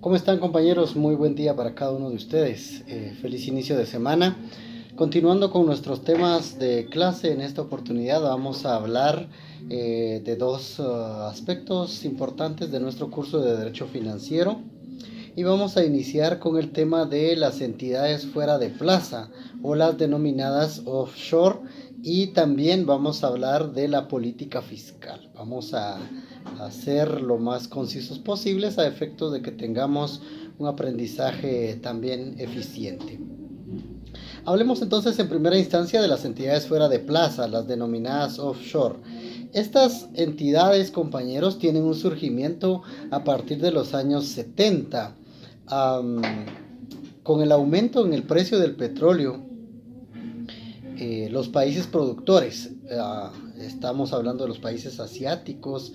¿Cómo están, compañeros? Muy buen día para cada uno de ustedes. Feliz inicio de semana. Continuando con nuestros temas de clase, en esta oportunidad vamos a hablar de dos aspectos importantes de nuestro curso de Derecho Financiero. Y vamos a iniciar con el tema de las entidades fuera de plaza o las denominadas offshore, y también vamos a hablar de la política fiscal. Vamos a ser lo más concisos posibles a efecto de que tengamos un aprendizaje también eficiente. Hablemos entonces en primera instancia de las entidades fuera de plaza, las denominadas offshore. Estas entidades, compañeros, tienen un surgimiento a partir de los años 70. Um, con el aumento en el precio del petróleo, los países productores, estamos hablando de los países asiáticos,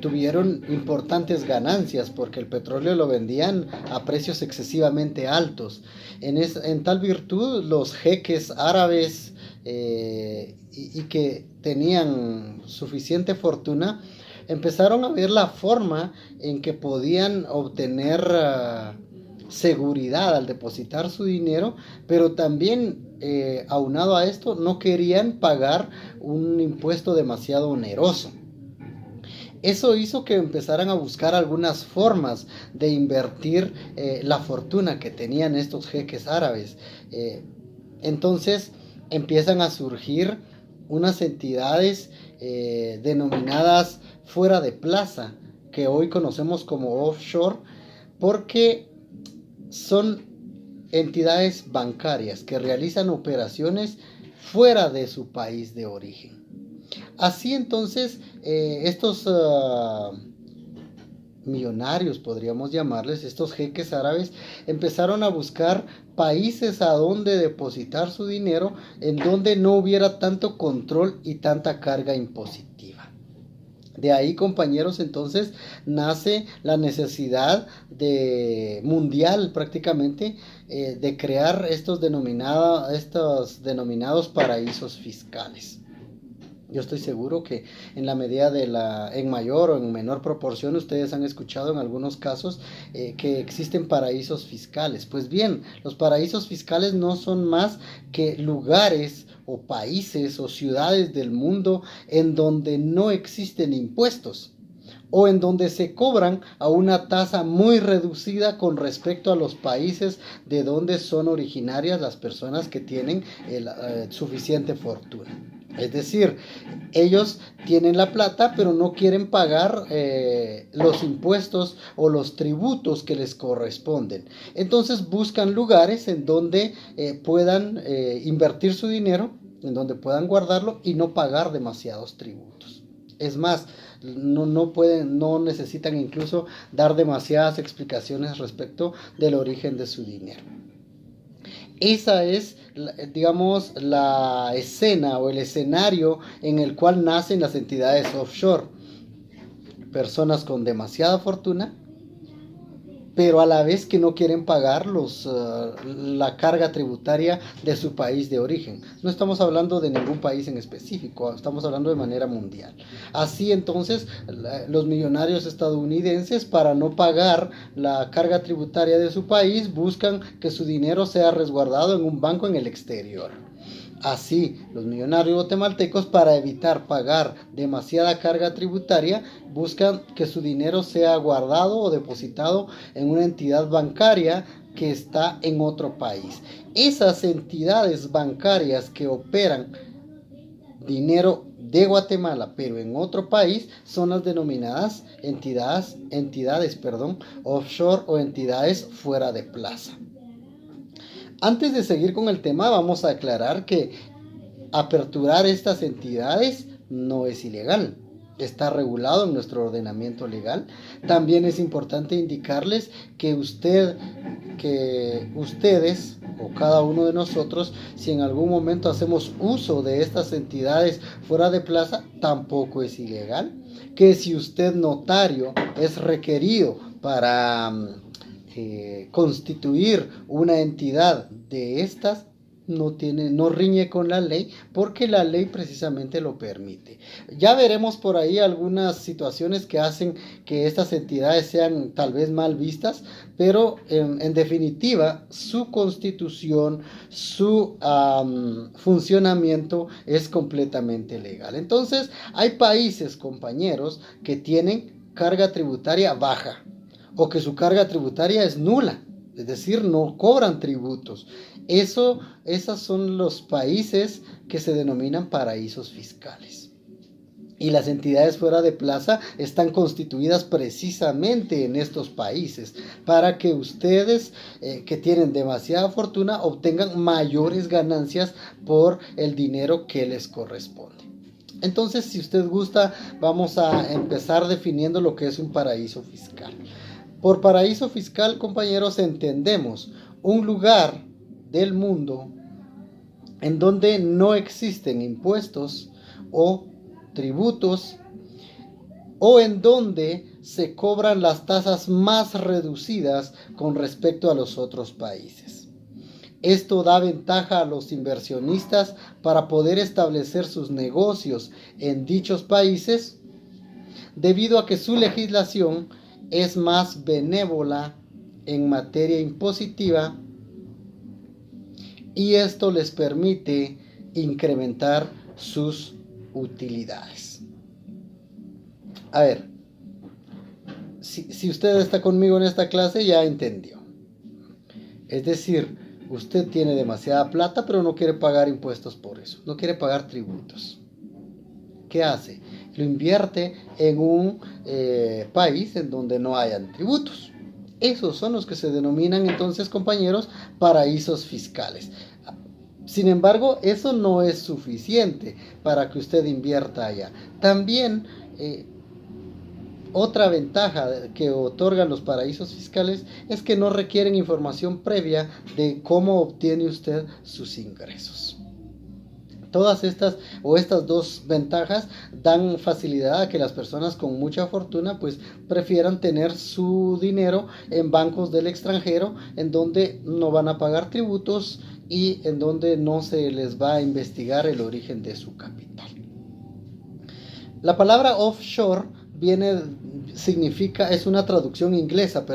tuvieron importantes ganancias porque el petróleo lo vendían a precios excesivamente altos. En tal virtud, los jeques árabes y que tenían suficiente fortuna empezaron a ver la forma en que podían obtener seguridad al depositar su dinero, pero también aunado a esto no querían pagar un impuesto demasiado oneroso. Eso hizo que empezaran a buscar algunas formas de invertir la fortuna que tenían estos jeques árabes. Entonces empiezan a surgir unas entidades denominadas fuera de plaza, que hoy conocemos como offshore, porque son entidades bancarias que realizan operaciones fuera de su país de origen. Así entonces, estos millonarios, podríamos llamarles, estos jeques árabes, empezaron a buscar países a donde depositar su dinero, en donde no hubiera tanto control y tanta carga impositiva. De ahí, compañeros, entonces nace la necesidad de mundial prácticamente de crear estos denominados paraísos fiscales. Yo estoy seguro que en la medida en mayor o en menor proporción, ustedes han escuchado en algunos casos que existen paraísos fiscales. Pues bien, los paraísos fiscales no son más que lugares o países o ciudades del mundo en donde no existen impuestos, o en donde se cobran a una tasa muy reducida con respecto a los países de donde son originarias las personas que tienen suficiente fortuna. Es decir, ellos tienen la plata, pero no quieren pagar los impuestos o los tributos que les corresponden. Entonces buscan lugares en donde puedan invertir su dinero, en donde puedan guardarlo y no pagar demasiados tributos. Es más, no necesitan incluso dar demasiadas explicaciones respecto del origen de su dinero. Esa es, digamos, la escena o el escenario en el cual nacen las entidades offshore. Personas con demasiada fortuna, pero a la vez que no quieren pagar la carga tributaria de su país de origen. No estamos hablando de ningún país en específico, estamos hablando de manera mundial. Así entonces, los millonarios estadounidenses, para no pagar la carga tributaria de su país, buscan que su dinero sea resguardado en un banco en el exterior. Así, los millonarios guatemaltecos, para evitar pagar demasiada carga tributaria, buscan que su dinero sea guardado o depositado en una entidad bancaria que está en otro país. Esas entidades bancarias que operan dinero de Guatemala, pero en otro país, son las denominadas entidades offshore o entidades fuera de plaza. Antes de seguir con el tema, vamos a aclarar que aperturar estas entidades no es ilegal. Está regulado en nuestro ordenamiento legal. También es importante indicarles que ustedes o cada uno de nosotros, si en algún momento hacemos uso de estas entidades fuera de plaza, tampoco es ilegal. Que si usted, notario, es requerido para constituir una entidad de estas, no riñe con la ley, porque la ley precisamente lo permite. Ya veremos por ahí algunas situaciones que hacen que estas entidades sean tal vez mal vistas, pero en definitiva su constitución, su funcionamiento es completamente legal. Entonces hay países, compañeros, que tienen carga tributaria baja o que su carga tributaria es nula. Es decir, no cobran tributos. Esos son los países que se denominan paraísos fiscales. Y las entidades fuera de plaza están constituidas precisamente en estos países para que ustedes que tienen demasiada fortuna obtengan mayores ganancias por el dinero que les corresponde. Entonces, si usted gusta, vamos a empezar definiendo lo que es un paraíso fiscal. Por paraíso fiscal, compañeros, entendemos un lugar del mundo en donde no existen impuestos o tributos, o en donde se cobran las tasas más reducidas con respecto a los otros países. Esto da ventaja a los inversionistas para poder establecer sus negocios en dichos países, debido a que su legislación es más benévola en materia impositiva, y esto les permite incrementar sus utilidades. A ver, si usted está conmigo en esta clase, ya entendió. Es decir, usted tiene demasiada plata, pero no quiere pagar impuestos por eso, no quiere pagar tributos. ¿Qué hace? Lo invierte en un país en donde no hayan tributos. Esos son los que se denominan entonces, compañeros, paraísos fiscales. Sin embargo, eso no es suficiente para que usted invierta allá. También otra ventaja que otorgan los paraísos fiscales es que no requieren información previa de cómo obtiene usted sus ingresos. Todas estas dos ventajas dan facilidad a que las personas con mucha fortuna pues prefieran tener su dinero en bancos del extranjero, en donde no van a pagar tributos y en donde no se les va a investigar el origen de su capital. La palabra offshore es una traducción inglesa,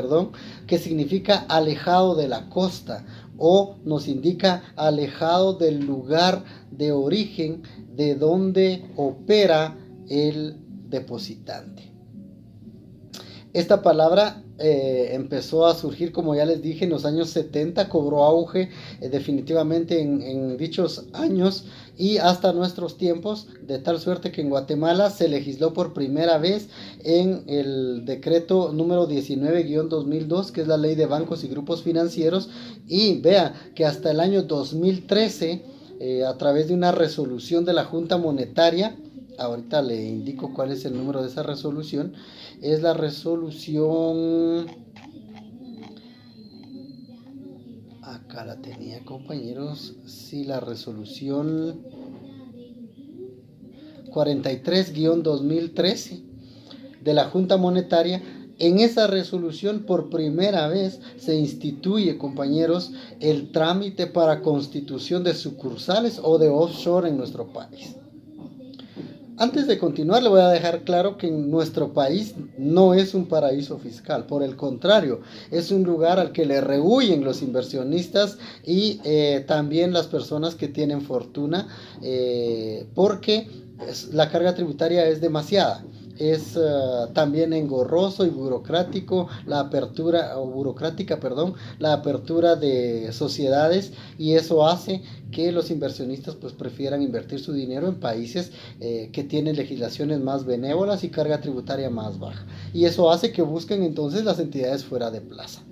que significa alejado de la costa, o nos indica alejado del lugar de origen de donde opera el depositante. Esta palabra empezó a surgir, como ya les dije, en los años 70, cobró auge definitivamente en dichos años y hasta nuestros tiempos, de tal suerte que en Guatemala se legisló por primera vez en el decreto número 19-2002, que es la ley de bancos y grupos financieros, y vea que hasta el año 2013, a través de una resolución de la Junta Monetaria, ahorita le indico cuál es el número de esa resolución, es la resolución, acá la tenía, compañeros, sí, la resolución 43-2013 de la Junta Monetaria. En esa resolución por primera vez se instituye, compañeros, el trámite para constitución de sucursales o de offshore en nuestro país. Antes de continuar, le voy a dejar claro que nuestro país no es un paraíso fiscal. Por el contrario, es un lugar al que le rehuyen los inversionistas y también las personas que tienen fortuna, porque la carga tributaria es demasiada. Es también engorroso y burocrático la apertura de sociedades, y eso hace que los inversionistas pues prefieran invertir su dinero en países que tienen legislaciones más benévolas y carga tributaria más baja, y eso hace que busquen entonces las entidades fuera de plaza.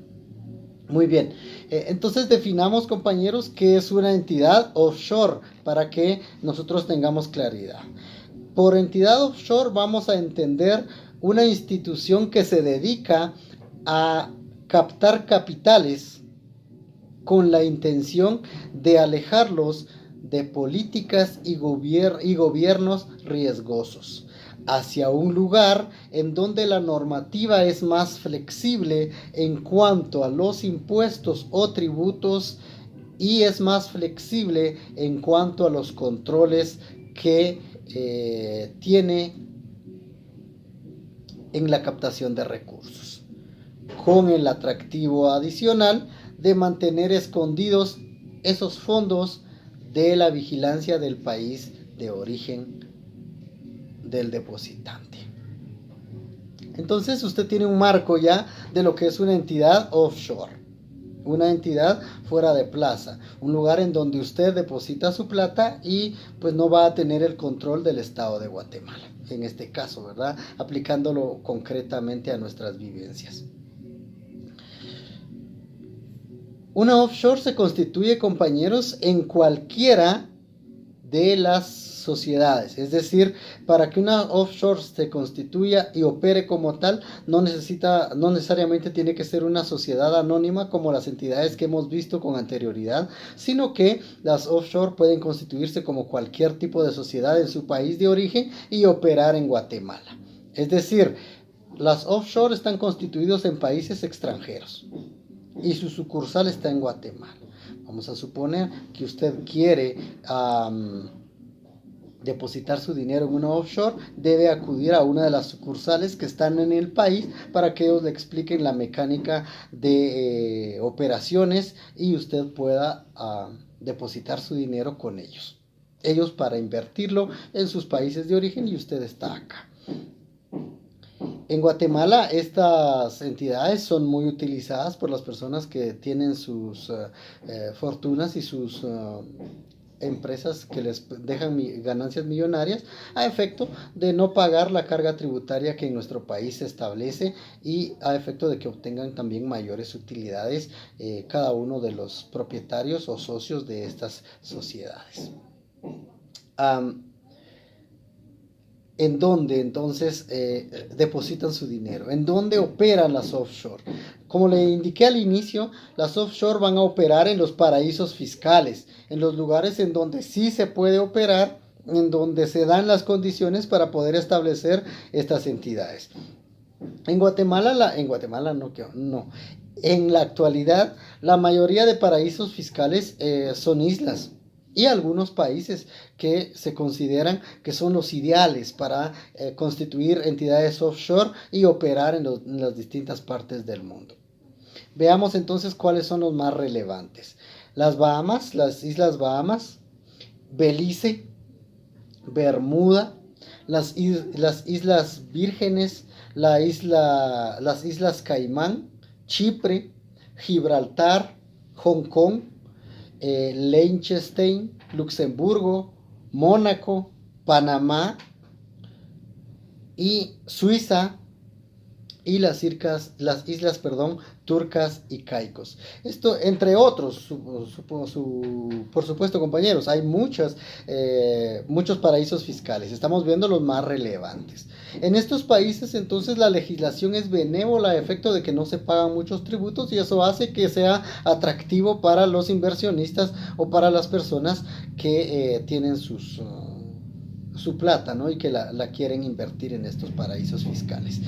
Muy bien, entonces definamos, compañeros, qué es una entidad offshore para que nosotros tengamos claridad. Por entidad offshore vamos a entender una institución que se dedica a captar capitales con la intención de alejarlos de políticas y gobiernos riesgosos, hacia un lugar en donde la normativa es más flexible en cuanto a los impuestos o tributos y es más flexible en cuanto a los controles que tiene en la captación de recursos, con el atractivo adicional de mantener escondidos esos fondos de la vigilancia del país de origen del depositante. Entonces usted tiene un marco ya de lo que es una entidad offshore, una entidad fuera de plaza, un lugar en donde usted deposita su plata y pues no va a tener el control del Estado de Guatemala, en este caso, ¿verdad? Aplicándolo concretamente a nuestras vivencias. Una offshore se constituye, compañeros, en cualquiera de las sociedades. Es decir, para que una offshore se constituya y opere como tal, no necesariamente tiene que ser una sociedad anónima como las entidades que hemos visto con anterioridad, sino que las offshore pueden constituirse como cualquier tipo de sociedad en su país de origen y operar en Guatemala. Es decir, las offshore están constituidos en países extranjeros y su sucursal está en Guatemala. Vamos a suponer que usted quiere depositar su dinero en una offshore, debe acudir a una de las sucursales que están en el país para que ellos le expliquen la mecánica de operaciones y usted pueda depositar su dinero con ellos. Ellos para invertirlo en sus países de origen y usted está acá. En Guatemala estas entidades son muy utilizadas por las personas que tienen sus fortunas y sus empresas que les dejan ganancias millonarias a efecto de no pagar la carga tributaria que en nuestro país se establece y a efecto de que obtengan también mayores utilidades cada uno de los propietarios o socios de estas sociedades. ¿En dónde entonces depositan su dinero? ¿En dónde operan las offshore? Como le indiqué al inicio, las offshore van a operar en los paraísos fiscales, en los lugares en donde sí se puede operar, en donde se dan las condiciones para poder establecer estas entidades. En Guatemala en la actualidad, la mayoría de paraísos fiscales son islas. Y algunos países que se consideran que son los ideales para constituir entidades offshore y operar en las distintas partes del mundo. Veamos entonces cuáles son los más relevantes. Las Bahamas, las Islas Bahamas, Belice, Bermuda, las Islas Vírgenes, las Islas Caimán, Chipre, Gibraltar, Hong Kong, Liechtenstein, Luxemburgo, Mónaco, Panamá y Suiza y las islas turcas y caicos. Esto entre otros, por supuesto, compañeros, hay muchos paraísos fiscales. Estamos viendo los más relevantes. En estos países, entonces, la legislación es benévola a efecto de que no se pagan muchos tributos y eso hace que sea atractivo para los inversionistas o para las personas que tienen su plata, ¿no? Y que la quieren invertir en estos paraísos fiscales.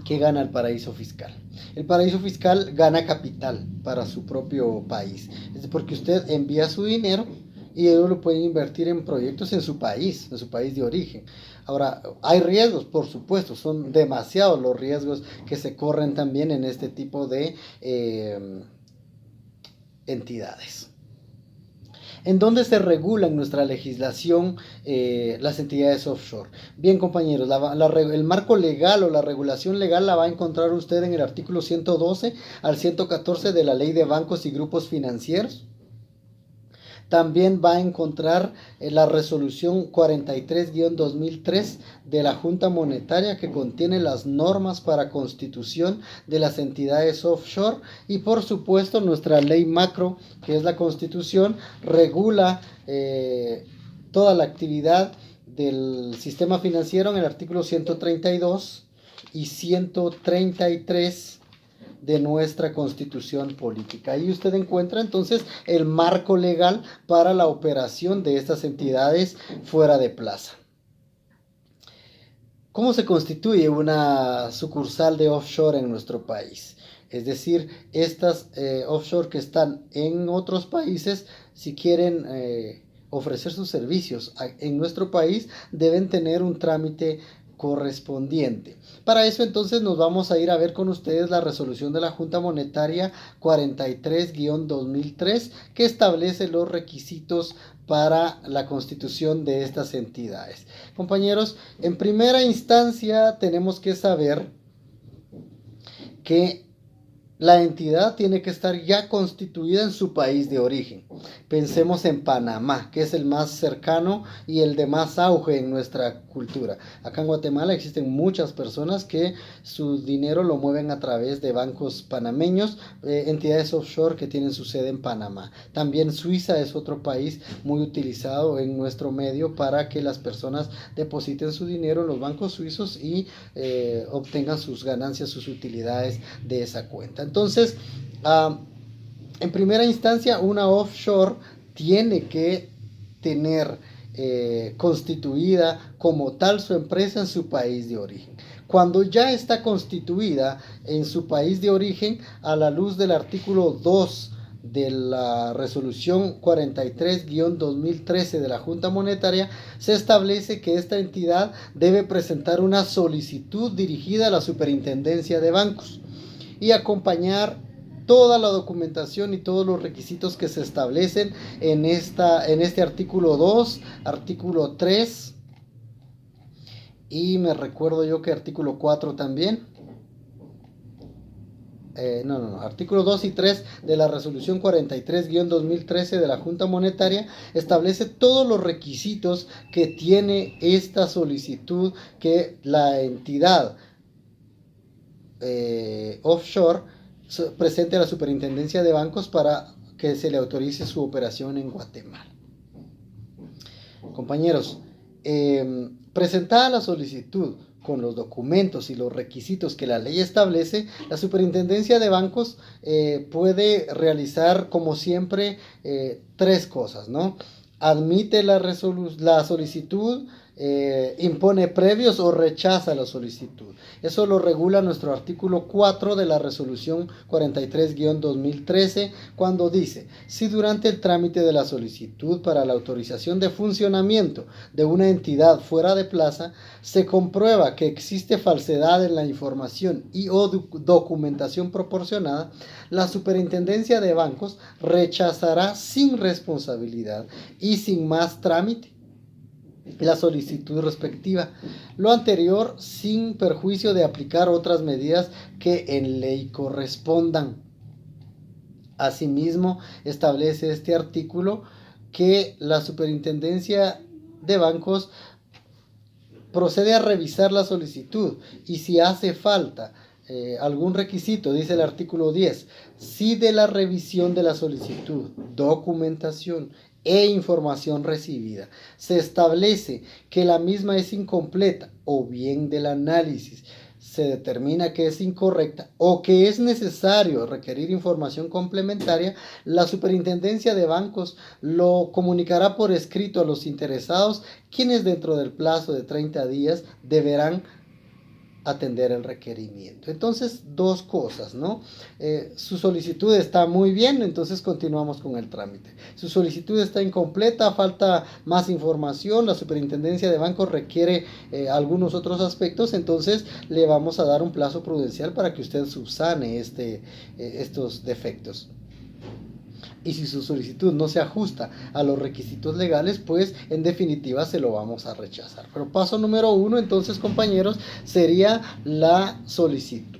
¿Qué gana el paraíso fiscal? El paraíso fiscal gana capital para su propio país. Es porque usted envía su dinero y ellos lo pueden invertir en proyectos en su país de origen. Ahora, hay riesgos, por supuesto, son demasiados los riesgos que se corren también en este tipo de entidades. ¿En dónde se regula en nuestra legislación las entidades offshore? Bien, compañeros, el marco legal o la regulación legal la va a encontrar usted en el artículo 112 al 114 de la Ley de Bancos y Grupos Financieros. También va a encontrar la resolución 43-2003 de la Junta Monetaria que contiene las normas para constitución de las entidades offshore y por supuesto nuestra ley macro, que es la Constitución, regula toda la actividad del sistema financiero en el artículo 132 y 133 de nuestra Constitución política. Ahí usted encuentra entonces el marco legal para la operación de estas entidades fuera de plaza. ¿Cómo se constituye una sucursal de offshore en nuestro país? Es decir, estas offshore que están en otros países, si quieren ofrecer sus servicios en nuestro país, deben tener un trámite correspondiente. Para eso entonces nos vamos a ir a ver con ustedes la resolución de la Junta Monetaria 43-2003 que establece los requisitos para la constitución de estas entidades. Compañeros, en primera instancia tenemos que saber que la entidad tiene que estar ya constituida en su país de origen. Pensemos en Panamá, que es el más cercano y el de más auge en nuestra cultura. Acá en Guatemala existen muchas personas que su dinero lo mueven a través de bancos panameños, entidades offshore que tienen su sede en Panamá. También Suiza es otro país muy utilizado en nuestro medio para que las personas depositen su dinero en los bancos suizos y obtengan sus ganancias, sus utilidades de esa cuenta. Entonces, en primera instancia, una offshore tiene que tener constituida como tal su empresa en su país de origen. Cuando ya está constituida en su país de origen, a la luz del artículo 2 de la resolución 43-2013 de la Junta Monetaria, se establece que esta entidad debe presentar una solicitud dirigida a la Superintendencia de Bancos y acompañar toda la documentación y todos los requisitos que se establecen en este artículo 2, artículo 3 y me recuerdo yo que artículo 4 también. Artículo 2 y 3 de la resolución 43-2013 de la Junta Monetaria establece todos los requisitos que tiene esta solicitud que la entidad offshore presente a la Superintendencia de Bancos para que se le autorice su operación en Guatemala. Compañeros, presentada la solicitud con los documentos y los requisitos que la ley establece, la Superintendencia de Bancos puede realizar, como siempre, tres cosas, ¿no? Admite la solicitud, impone previos o rechaza la solicitud. Eso lo regula nuestro artículo 4 de la resolución 43-2013 cuando dice: si durante el trámite de la solicitud para la autorización de funcionamiento de una entidad fuera de plaza se comprueba que existe falsedad en la información y o documentación proporcionada, la Superintendencia de Bancos rechazará sin responsabilidad y sin más trámite la solicitud respectiva, lo anterior sin perjuicio de aplicar otras medidas que en ley correspondan. Asimismo, establece este artículo que la Superintendencia de Bancos procede a revisar la solicitud y si hace falta algún requisito, dice el artículo 10, si de la revisión de la solicitud, documentación e información recibida se establece que la misma es incompleta o bien del análisis se determina que es incorrecta o que es necesario requerir información complementaria, la Superintendencia de Bancos lo comunicará por escrito a los interesados, quienes dentro del plazo de 30 días deberán atender el requerimiento. Entonces, dos cosas, ¿no? Su solicitud está muy bien, entonces continuamos con el trámite. Su solicitud está incompleta, falta más información, la Superintendencia de Bancos requiere algunos otros aspectos, entonces le vamos a dar un plazo prudencial para que usted subsane estos defectos. Y si su solicitud no se ajusta a los requisitos legales, pues en definitiva se lo vamos a rechazar. Pero paso número 1, entonces, compañeros, sería la solicitud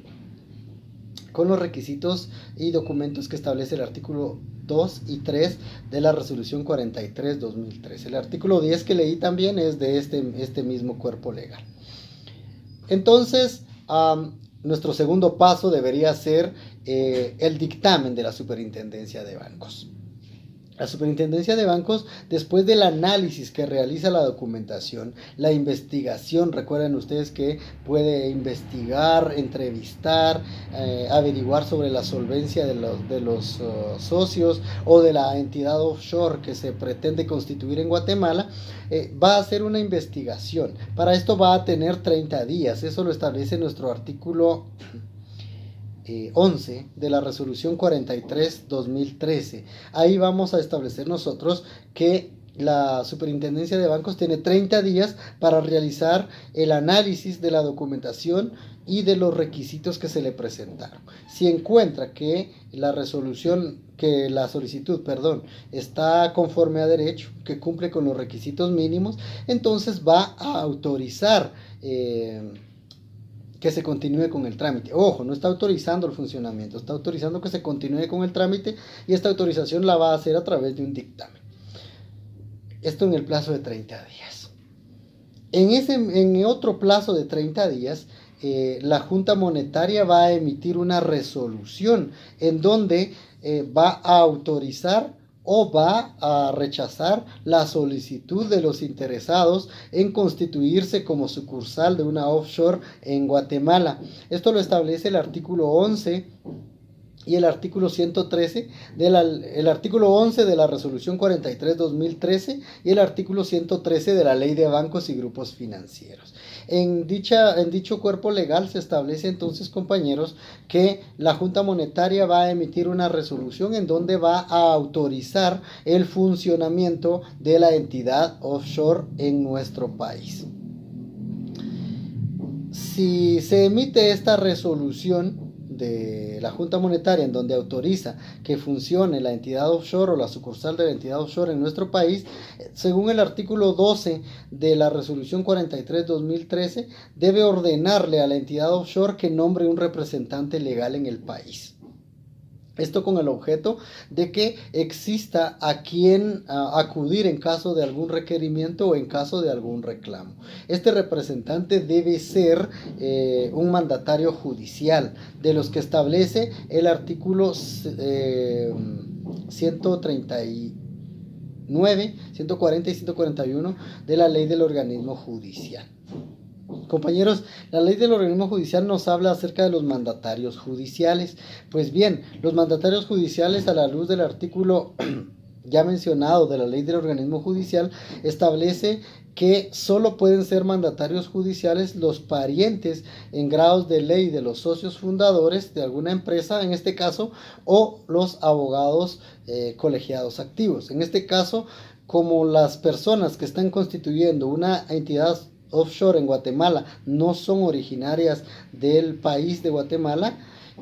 con los requisitos y documentos que establece el artículo 2 y 3 de la resolución 43-2013. El artículo 10 que leí también es de este mismo cuerpo legal. Entonces, nuestro segundo paso debería ser el dictamen de la Superintendencia de Bancos. La Superintendencia de Bancos, después del análisis que realiza la documentación, la investigación, recuerden ustedes que puede investigar, entrevistar, averiguar sobre la solvencia de los socios o de la entidad offshore que se pretende constituir en Guatemala, va a hacer una investigación. Para esto va a tener 30 días, eso lo establece nuestro artículo 11 de la resolución 43-2013. Ahí vamos a establecer nosotros que la Superintendencia de Bancos tiene 30 días para realizar el análisis de la documentación y de los requisitos que se le presentaron. Si encuentra que la solicitud, está conforme a derecho, que cumple con los requisitos mínimos, entonces va a autorizar que se continúe con el trámite. Ojo, no está autorizando el funcionamiento, está autorizando que se continúe con el trámite, y esta autorización la va a hacer a través de un dictamen. Esto en el plazo de 30 días. En otro plazo de 30 días, la Junta Monetaria va a emitir una resolución en donde va a autorizar o va a rechazar la solicitud de los interesados en constituirse como sucursal de una offshore en Guatemala. Esto lo establece el artículo 11 y el artículo 113 el artículo 11 de la resolución 43-2013 y el artículo 113 de la ley de bancos y grupos financieros. En dicho cuerpo legal se establece entonces, compañeros, que la Junta Monetaria va a emitir una resolución en donde va a autorizar el funcionamiento de la entidad offshore en nuestro país. Si se emite esta resolución de la Junta Monetaria en donde autoriza que funcione la entidad offshore o la sucursal de la entidad offshore en nuestro país, según el artículo 12 de la resolución 43-2013, debe ordenarle a la entidad offshore que nombre un representante legal en el país. Esto con el objeto de que exista a quien acudir en caso de algún requerimiento o en caso de algún reclamo. Este representante debe ser un mandatario judicial, de los que establece el artículo 139, 140 y 141 de la ley del organismo judicial. Compañeros, la ley del organismo judicial nos habla acerca de los mandatarios judiciales. Pues bien, los mandatarios judiciales, a la luz del artículo ya mencionado de la ley del organismo judicial, establece que solo pueden ser mandatarios judiciales los parientes en grados de ley de los socios fundadores de alguna empresa, en este caso, o los abogados colegiados activos. En este caso, como las personas que están constituyendo una entidad offshore en Guatemala no son originarias del país de Guatemala,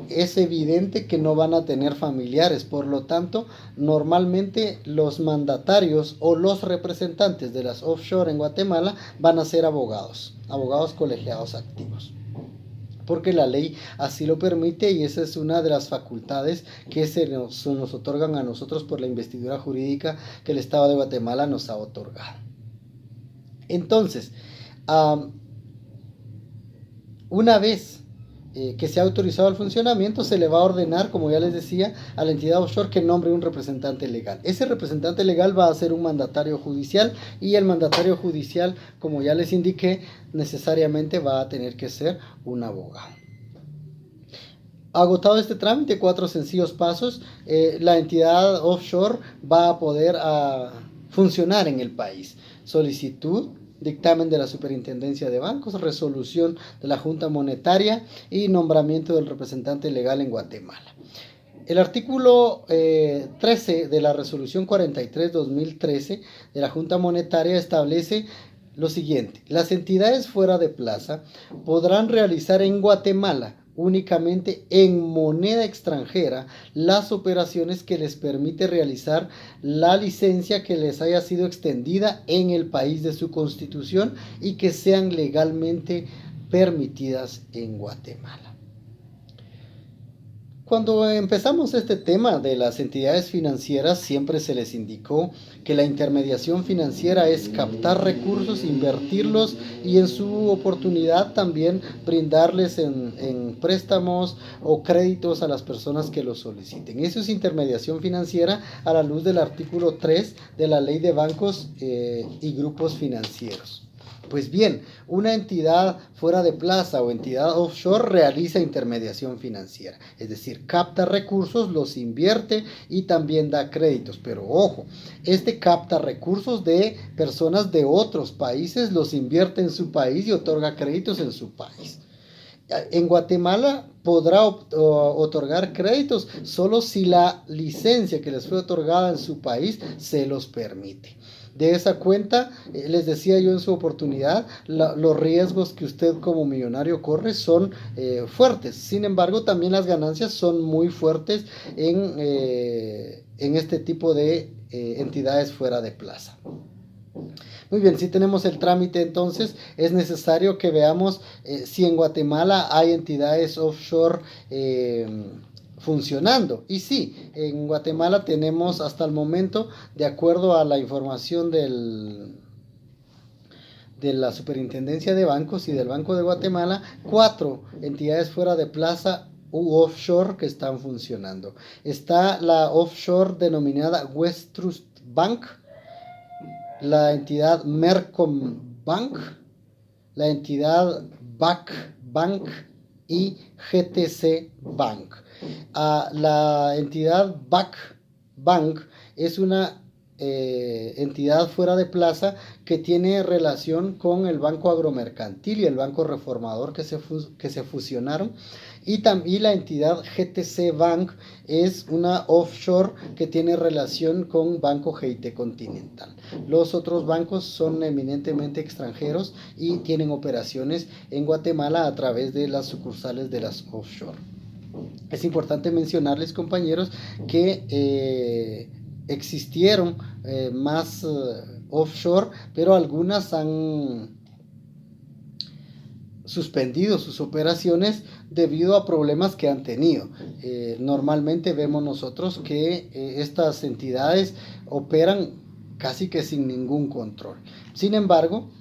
es evidente que no van a tener familiares. Por lo tanto, normalmente los mandatarios o los representantes de las offshore en Guatemala van a ser abogados colegiados activos, porque la ley así lo permite, y esa es una de las facultades que se nos otorgan a nosotros por la investidura jurídica que el Estado de Guatemala nos ha otorgado. Entonces, una vez que se ha autorizado el funcionamiento, se le va a ordenar, como ya les decía, a la entidad offshore que nombre un representante legal. Ese representante legal va a ser un mandatario judicial, y el mandatario judicial, como ya les indiqué, necesariamente va a tener que ser un abogado. Agotado este trámite, 4 sencillos pasos, la entidad offshore va a poder funcionar en el país. Solicitud, dictamen de la Superintendencia de Bancos, resolución de la Junta Monetaria y nombramiento del representante legal en Guatemala. El artículo 13 de la resolución 43-2013 de la Junta Monetaria establece lo siguiente: las entidades fuera de plaza podrán realizar en Guatemala únicamente en moneda extranjera las operaciones que les permite realizar la licencia que les haya sido extendida en el país de su constitución y que sean legalmente permitidas en Guatemala. Cuando empezamos este tema de las entidades financieras, siempre se les indicó que la intermediación financiera es captar recursos, invertirlos y en su oportunidad también brindarles en préstamos o créditos a las personas que lo soliciten. Eso es intermediación financiera a la luz del artículo 3 de la Ley de Bancos y Grupos Financieros. Pues bien, una entidad fuera de plaza o entidad offshore realiza intermediación financiera, es decir, capta recursos, los invierte y también da créditos. Pero ojo, capta recursos de personas de otros países, los invierte en su país y otorga créditos en su país. En Guatemala podrá otorgar créditos solo si la licencia que les fue otorgada en su país se los permite. De esa cuenta, les decía yo en su oportunidad, los riesgos que usted como millonario corre son fuertes. Sin embargo, también las ganancias son muy fuertes en este tipo de entidades fuera de plaza. Muy bien, si tenemos el trámite, entonces es necesario que veamos si en Guatemala hay entidades offshore funcionando. Y sí, en Guatemala tenemos hasta el momento, de acuerdo a la información de la Superintendencia de Bancos y del Banco de Guatemala, 4 entidades fuera de plaza u offshore que están funcionando. Está la offshore denominada West Trust Bank, la entidad Mercom Bank, la entidad BAC Bank y GTC Bank. La entidad BAC Bank es una entidad fuera de plaza que tiene relación con el Banco Agromercantil y el Banco Reformador que se fusionaron. Y la entidad GTC Bank es una offshore que tiene relación con Banco GIT Continental. Los otros bancos son eminentemente extranjeros y tienen operaciones en Guatemala a través de las sucursales de las offshore. Es importante mencionarles, compañeros, que existieron más offshore, pero algunas han suspendido sus operaciones debido a problemas que han tenido. Normalmente vemos nosotros que estas entidades operan casi que sin ningún control. Sin embargo,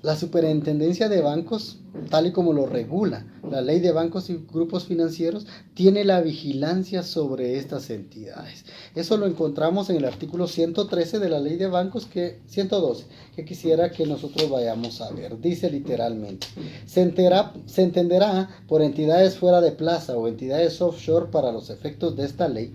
la Superintendencia de Bancos, tal y como lo regula la Ley de Bancos y Grupos Financieros, tiene la vigilancia sobre estas entidades. Eso lo encontramos en el artículo 113 de la Ley de Bancos, 112, que quisiera que nosotros vayamos a ver. Dice literalmente: se entenderá por entidades fuera de plaza o entidades offshore para los efectos de esta ley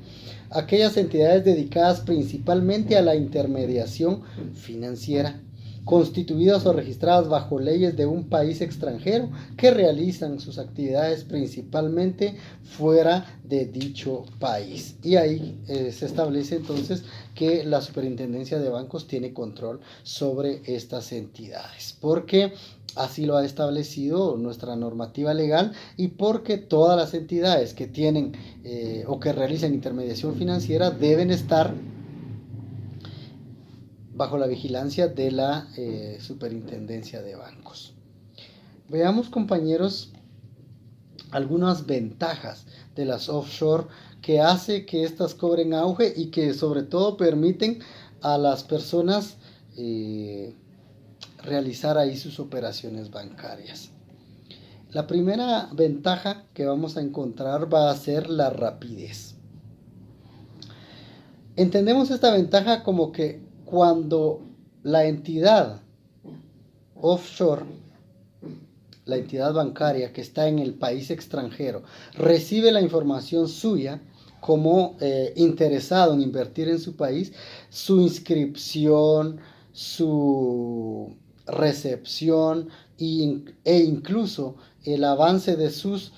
aquellas entidades dedicadas principalmente a la intermediación financiera, constituidas o registradas bajo leyes de un país extranjero, que realizan sus actividades principalmente fuera de dicho país. Y ahí se establece entonces que la Superintendencia de Bancos tiene control sobre estas entidades, porque así lo ha establecido nuestra normativa legal y porque todas las entidades que tienen o que realizan intermediación financiera deben estar bajo la vigilancia de la Superintendencia de Bancos. Veamos, compañeros, algunas ventajas de las offshore que hace que estas cobren auge y que sobre todo permiten a las personas realizar ahí sus operaciones bancarias. La primera ventaja que vamos a encontrar va a ser la rapidez. Entendemos esta ventaja como que cuando la entidad offshore, la entidad bancaria que está en el país extranjero, recibe la información suya como interesado en invertir en su país, su inscripción, su recepción e incluso el avance de sus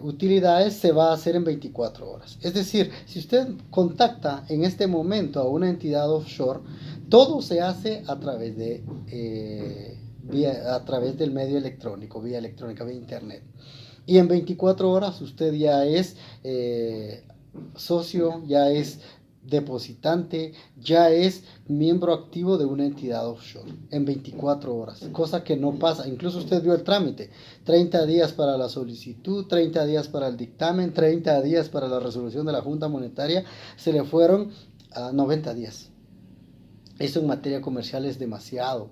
utilidades se va a hacer en 24 horas. Es decir, si usted contacta en este momento a una entidad offshore, todo se hace a través del medio electrónico, vía electrónica, vía internet. Y en 24 horas usted ya es socio, ya es depositante ya es miembro activo de una entidad offshore en 24 horas, cosa que no pasa. Incluso usted vio el trámite: 30 días para la solicitud, 30 días para el dictamen, 30 días para la resolución de la Junta Monetaria. Se le fueron a 90 días. Eso en materia comercial es demasiado.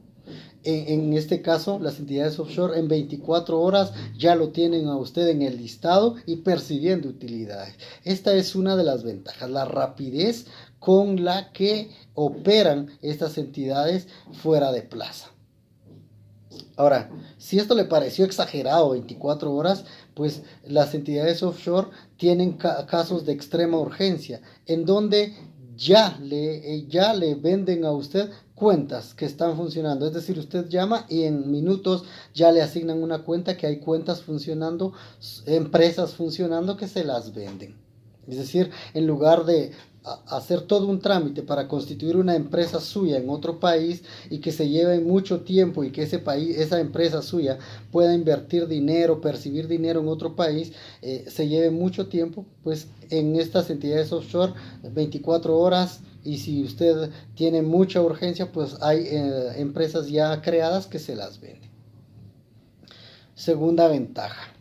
En este caso, las entidades offshore en 24 horas ya lo tienen a usted en el listado y percibiendo utilidades. Esta es una de las ventajas, la rapidez con la que operan estas entidades fuera de plaza. Ahora, si esto le pareció exagerado, 24 horas, pues las entidades offshore tienen casos de extrema urgencia, en donde ya le venden a usted cuentas que están funcionando. Es decir, usted llama y en minutos ya le asignan una cuenta, que hay cuentas funcionando, empresas funcionando que se las venden. Es decir, en lugar de hacer todo un trámite para constituir una empresa suya en otro país y que se lleve mucho tiempo y que esa empresa suya pueda invertir dinero, percibir dinero en otro país, se lleve mucho tiempo, pues en estas entidades offshore 24 horas. Y si usted tiene mucha urgencia, pues hay empresas ya creadas que se las venden. Segunda ventaja: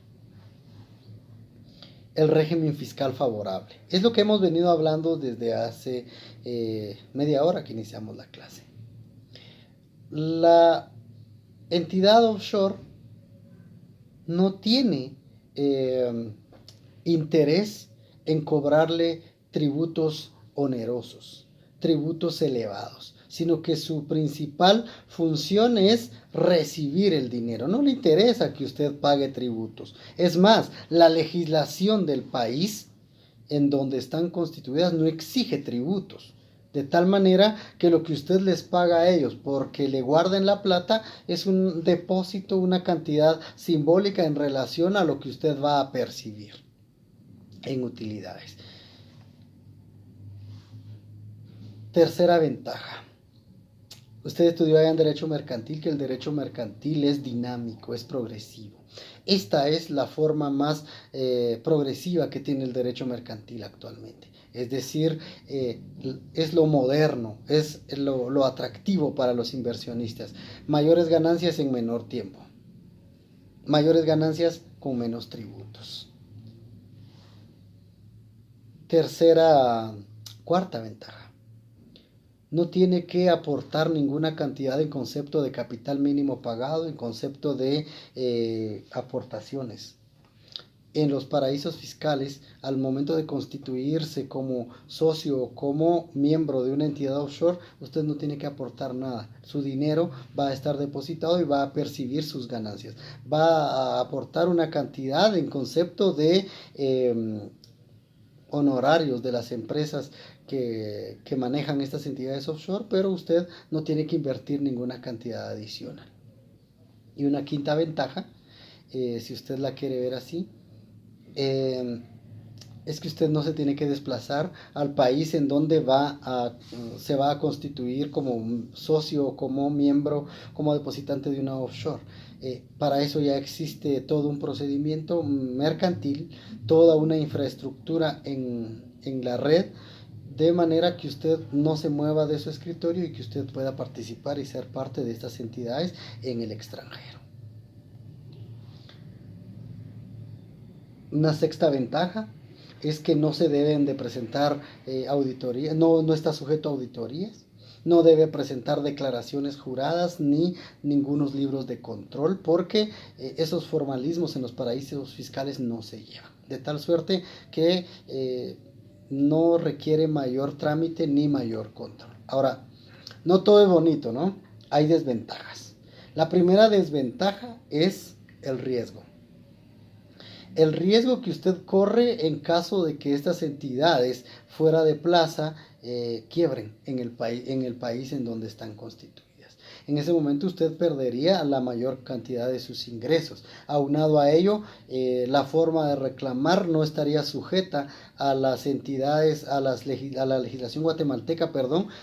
el régimen fiscal favorable. Es lo que hemos venido hablando desde hace media hora que iniciamos la clase. La entidad offshore no tiene interés en cobrarle tributos onerosos, tributos elevados, sino que su principal función es recibir el dinero. No le interesa que usted pague tributos. Es más, la legislación del país en donde están constituidas no exige tributos. De tal manera que lo que usted les paga a ellos porque le guarden la plata es un depósito, una cantidad simbólica en relación a lo que usted va a percibir en utilidades. Tercera ventaja: usted estudió allá en Derecho Mercantil, que el Derecho Mercantil es dinámico, es progresivo. Esta es la forma más progresiva que tiene el Derecho Mercantil actualmente. Es decir, es lo moderno, es lo atractivo para los inversionistas. Mayores ganancias en menor tiempo. Mayores ganancias con menos tributos. Cuarta ventaja: no tiene que aportar ninguna cantidad en concepto de capital mínimo pagado, en concepto de aportaciones. En los paraísos fiscales, al momento de constituirse como socio o como miembro de una entidad offshore, usted no tiene que aportar nada. Su dinero va a estar depositado y va a percibir sus ganancias. Va a aportar una cantidad en concepto de honorarios de las empresas que manejan estas entidades offshore, pero usted no tiene que invertir ninguna cantidad adicional. Y una quinta ventaja, si usted la quiere ver así, es que usted no se tiene que desplazar al país en donde se va a constituir como socio, como miembro, como depositante de una offshore. Para eso ya existe todo un procedimiento mercantil, toda una infraestructura en la red, de manera que usted no se mueva de su escritorio y que usted pueda participar y ser parte de estas entidades en el extranjero. Una sexta ventaja es que no se deben de presentar auditorías, no está sujeto a auditorías, no debe presentar declaraciones juradas ni ningunos libros de control, porque esos formalismos en los paraísos fiscales no se llevan, de tal suerte que no requiere mayor trámite ni mayor control. Ahora, no todo es bonito, ¿no? Hay desventajas. La primera desventaja es el riesgo. El riesgo que usted corre en caso de que estas entidades fuera de plaza quiebren en el país en donde están constituidas. En ese momento usted perdería la mayor cantidad de sus ingresos. Aunado a ello, la forma de reclamar no estaría sujeta a las entidades, a la legislación guatemalteca,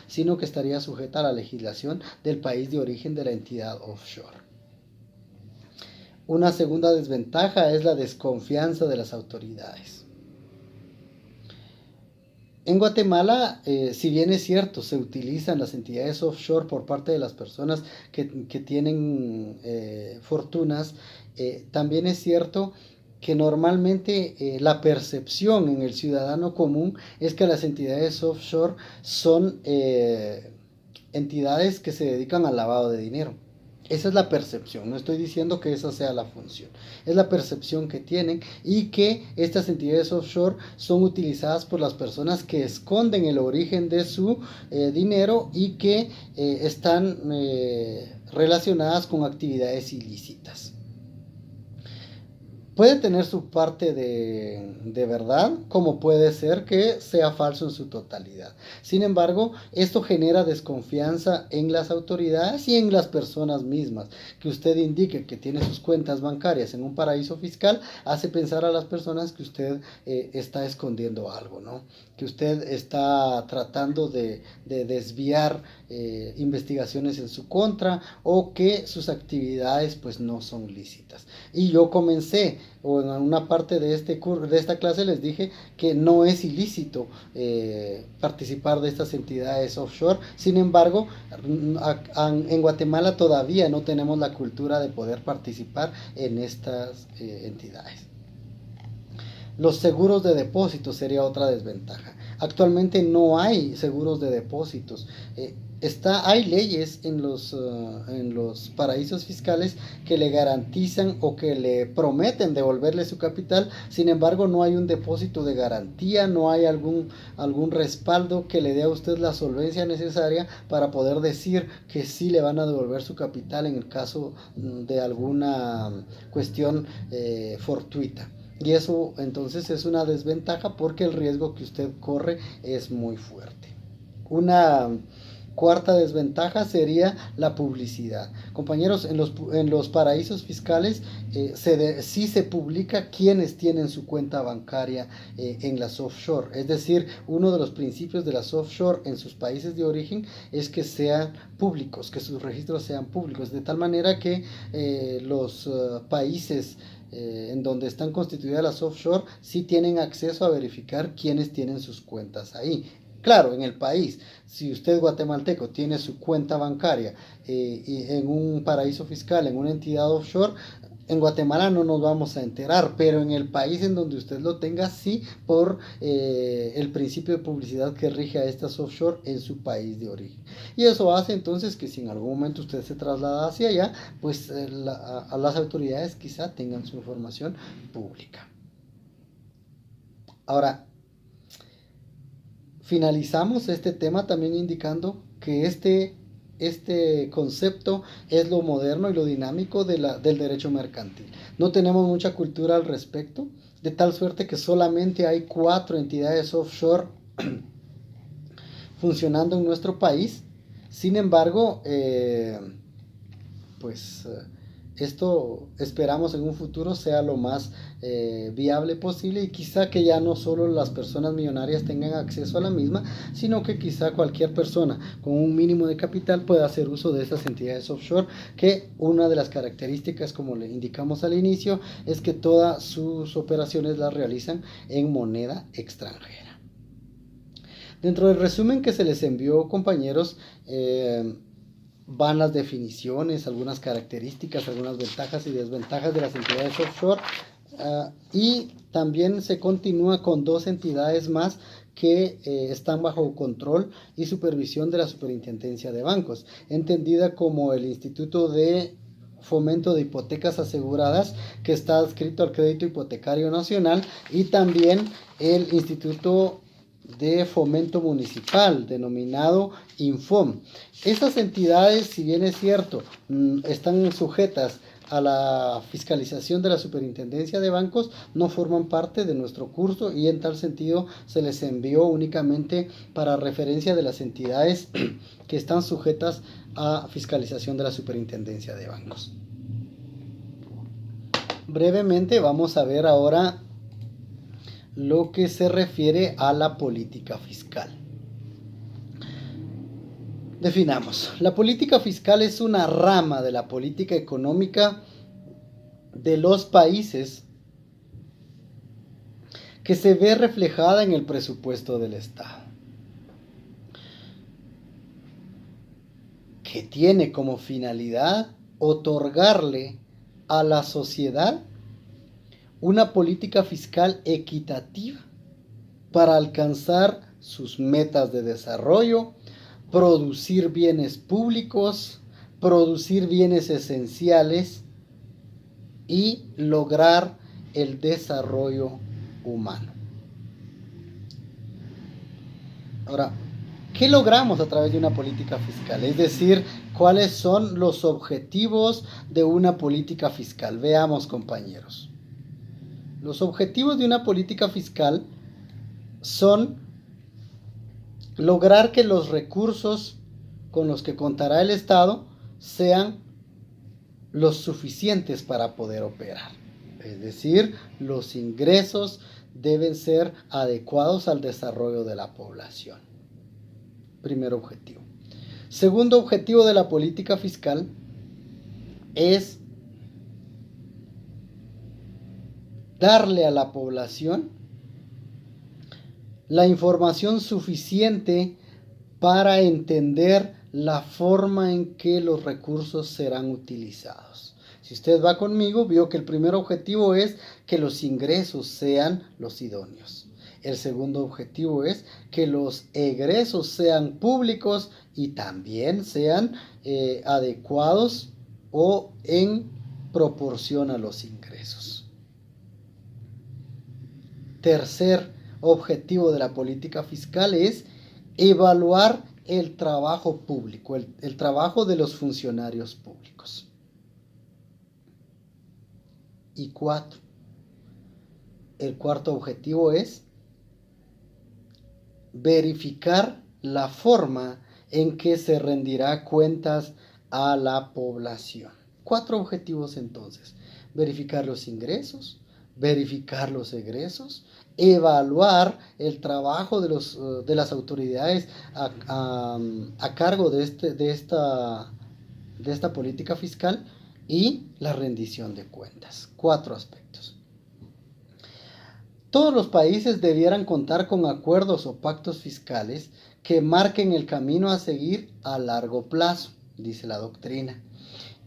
sino que estaría sujeta a la legislación del país de origen de la entidad offshore. Una segunda desventaja es la desconfianza de las autoridades. En Guatemala, si bien es cierto, se utilizan las entidades offshore por parte de las personas que tienen fortunas, también es cierto que normalmente la percepción en el ciudadano común es que las entidades offshore son entidades que se dedican al lavado de dinero. Esa es la percepción, no estoy diciendo que esa sea la función, es la percepción que tienen y que estas entidades offshore son utilizadas por las personas que esconden el origen de su dinero y que están relacionadas con actividades ilícitas. Puede tener su parte de verdad, como puede ser que sea falso en su totalidad. Sin embargo, esto genera desconfianza en las autoridades y en las personas mismas. Que usted indique que tiene sus cuentas bancarias en un paraíso fiscal hace pensar a las personas que usted está escondiendo algo, ¿no? Que usted está tratando de desviar investigaciones en su contra o que sus actividades pues no son lícitas. Y yo comencé o en una parte de esta clase les dije que no es ilícito participar de estas entidades offshore. Sin embargo, en Guatemala todavía no tenemos la cultura de poder participar en estas entidades. Los seguros de depósitos sería otra desventaja. Actualmente no hay seguros de depósitos. Hay leyes en los paraísos fiscales que le garantizan o que le prometen devolverle su capital. Sin embargo, no hay un depósito de garantía, no hay algún respaldo que le dé a usted la solvencia necesaria para poder decir que sí le van a devolver su capital en el caso de alguna cuestión fortuita. Y eso entonces es una desventaja porque el riesgo que usted corre es muy fuerte. Una cuarta desventaja sería la publicidad. Compañeros, en los paraísos fiscales sí se publica quiénes tienen su cuenta bancaria en las offshore. Es decir, uno de los principios de las offshore en sus países de origen es que sean públicos, que sus registros sean públicos, de tal manera que los países en donde están constituidas las offshore sí tienen acceso a verificar quiénes tienen sus cuentas ahí. Claro, en el país, si usted guatemalteco tiene su cuenta bancaria en un paraíso fiscal, en una entidad offshore, en Guatemala no nos vamos a enterar, pero en el país en donde usted lo tenga, sí, por el principio de publicidad que rige a estas offshore en su país de origen. Y eso hace entonces que si en algún momento usted se traslada hacia allá, pues a las autoridades quizá tengan su información pública. Ahora, finalizamos este tema también indicando que este concepto es lo moderno y lo dinámico del derecho mercantil. No tenemos mucha cultura al respecto, de tal suerte que solamente hay 4 entidades offshore funcionando en nuestro país. Sin embargo, esto esperamos en un futuro sea lo más viable posible y quizá que ya no solo las personas millonarias tengan acceso a la misma, sino que quizá cualquier persona con un mínimo de capital pueda hacer uso de estas entidades offshore, que una de las características, como le indicamos al inicio, es que todas sus operaciones las realizan en moneda extranjera. Dentro del resumen que se les envió, compañeros, van las definiciones, algunas características, algunas ventajas y desventajas de las entidades offshore, y también se continúa con 2 entidades más que están bajo control y supervisión de la Superintendencia de Bancos, entendida como el Instituto de Fomento de Hipotecas Aseguradas, que está adscrito al Crédito Hipotecario Nacional, y también el Instituto de Fomento Municipal, denominado Infom. Estas entidades, si bien es cierto, están sujetas a la fiscalización de la Superintendencia de Bancos, no forman parte de nuestro curso y en tal sentido se les envió únicamente para referencia de las entidades que están sujetas a fiscalización de la Superintendencia de Bancos. Brevemente vamos a ver ahora lo que se refiere a la política fiscal. Definamos. La política fiscal es una rama de la política económica de los países que se ve reflejada en el presupuesto del Estado, que tiene como finalidad otorgarle a la sociedad una política fiscal equitativa para alcanzar sus metas de desarrollo, producir bienes públicos, producir bienes esenciales y lograr el desarrollo humano. Ahora, ¿qué logramos a través de una política fiscal? Es decir, ¿cuáles son los objetivos de una política fiscal? Veamos, compañeros. Los objetivos de una política fiscal son lograr que los recursos con los que contará el Estado sean los suficientes para poder operar. Es decir, los ingresos deben ser adecuados al desarrollo de la población. Primer objetivo. Segundo objetivo de la política fiscal es darle a la población la información suficiente para entender la forma en que los recursos serán utilizados. Si usted va conmigo, vio que el primer objetivo es que los ingresos sean los idóneos. El segundo objetivo es que los egresos sean públicos y también sean adecuados o en proporción a los ingresos. Tercer objetivo de la política fiscal es evaluar el trabajo público, el trabajo de los funcionarios públicos. Y el cuarto objetivo es verificar la forma en que se rendirá cuentas a la población. 4 objetivos entonces: verificar los ingresos, verificar los egresos, evaluar el trabajo de las autoridades a cargo de esta política fiscal y la rendición de cuentas. 4 aspectos. Todos los países debieran contar con acuerdos o pactos fiscales que marquen el camino a seguir a largo plazo, dice la doctrina.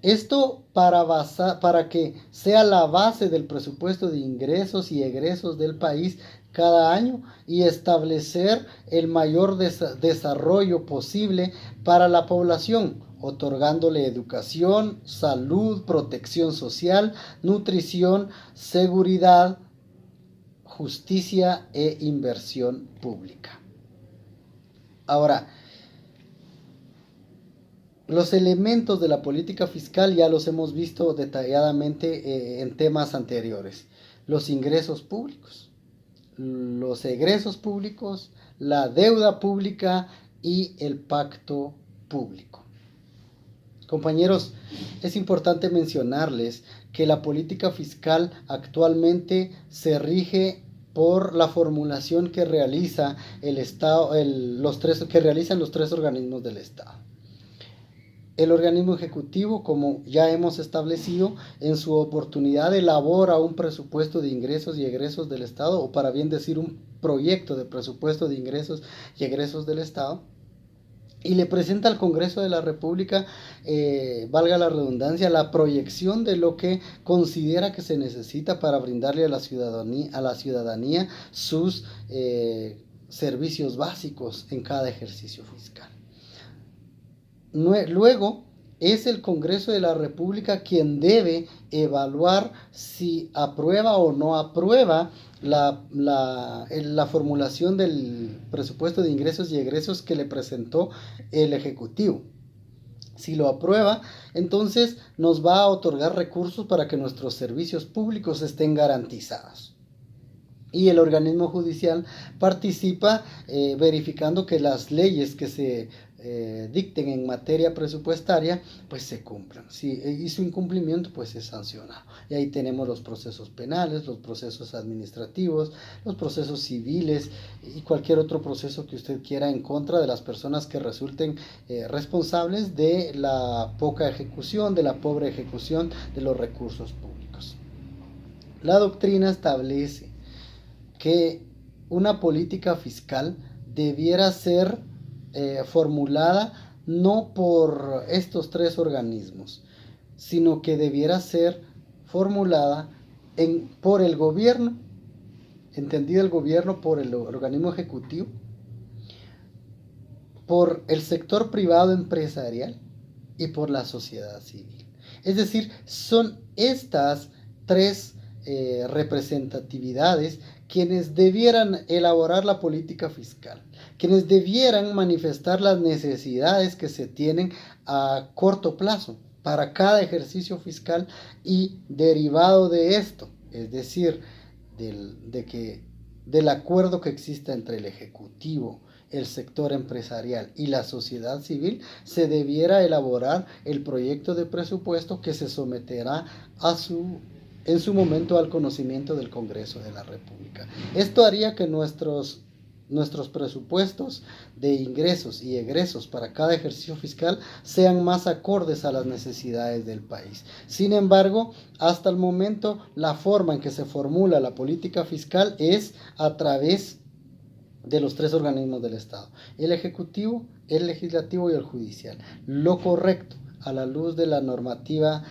Esto para que sea la base del presupuesto de ingresos y egresos del país cada año y establecer el mayor desarrollo posible para la población, otorgándole educación, salud, protección social, nutrición, seguridad, justicia e inversión pública. Ahora, los elementos de la política fiscal ya los hemos visto detalladamente en temas anteriores. Los ingresos públicos, los egresos públicos, la deuda pública y el pacto público. Compañeros, es importante mencionarles que la política fiscal actualmente se rige por la formulación que realiza el Estado, que realizan los 3 organismos del Estado. El organismo ejecutivo, como ya hemos establecido, en su oportunidad elabora un presupuesto de ingresos y egresos del Estado, o para bien decir un proyecto de presupuesto de ingresos y egresos del Estado, y le presenta al Congreso de la República, valga la redundancia, la proyección de lo que considera que se necesita para brindarle a la ciudadanía sus servicios básicos en cada ejercicio fiscal. Luego es el Congreso de la República quien debe evaluar si aprueba o no aprueba la formulación del presupuesto de ingresos y egresos que le presentó el Ejecutivo. Si lo aprueba, entonces nos va a otorgar recursos para que nuestros servicios públicos estén garantizados. Y el organismo judicial participa verificando que las leyes que se dicten en materia presupuestaria pues se cumplan. Y su incumplimiento pues es sancionado. Y ahí tenemos los procesos penales, los procesos administrativos, los procesos civiles y cualquier otro proceso que usted quiera en contra de las personas que resulten responsables de la poca ejecución, de la pobre ejecución de los recursos públicos. La doctrina establece que una política fiscal debiera ser formulada no por estos tres organismos, sino que debiera ser formulada por el gobierno, entendido el gobierno por el organismo ejecutivo, por el sector privado empresarial y por la sociedad civil. Es decir, son estas tres representatividades quienes debieran elaborar la política fiscal, quienes debieran manifestar las necesidades que se tienen a corto plazo para cada ejercicio fiscal y derivado de esto, es decir, del acuerdo que exista entre el Ejecutivo, el sector empresarial y la sociedad civil, se debiera elaborar el proyecto de presupuesto que se someterá en su momento al conocimiento del Congreso de la República. Esto haría que nuestros presupuestos de ingresos y egresos para cada ejercicio fiscal sean más acordes a las necesidades del país. Sin embargo, hasta el momento, la forma en que se formula la política fiscal es a través de los tres organismos del Estado: el Ejecutivo, el Legislativo y el Judicial. Lo correcto, a la luz de la normativa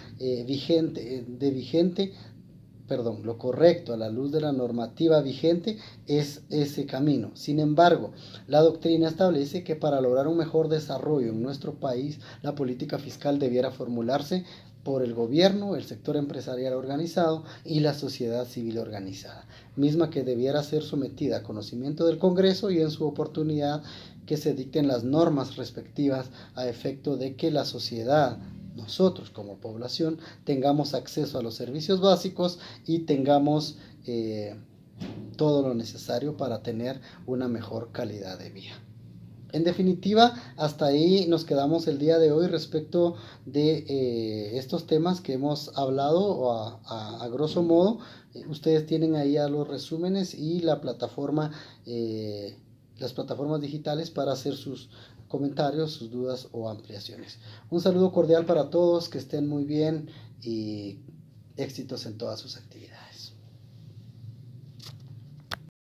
lo correcto a la luz de la normativa vigente es ese camino. Sin embargo, la doctrina establece que para lograr un mejor desarrollo en nuestro país, la política fiscal debiera formularse por el gobierno, el sector empresarial organizado y la sociedad civil organizada, misma que debiera ser sometida a conocimiento del Congreso y en su oportunidad que se dicten las normas respectivas a efecto de que la sociedad, nosotros como población, tengamos acceso a los servicios básicos y tengamos todo lo necesario para tener una mejor calidad de vida. En definitiva, hasta ahí nos quedamos el día de hoy respecto de estos temas que hemos hablado a grosso modo. Ustedes tienen ahí a los resúmenes y las plataformas digitales para hacer sus comentarios, sus dudas o ampliaciones. Un saludo cordial para todos, que estén muy bien y éxitos en todas sus actividades.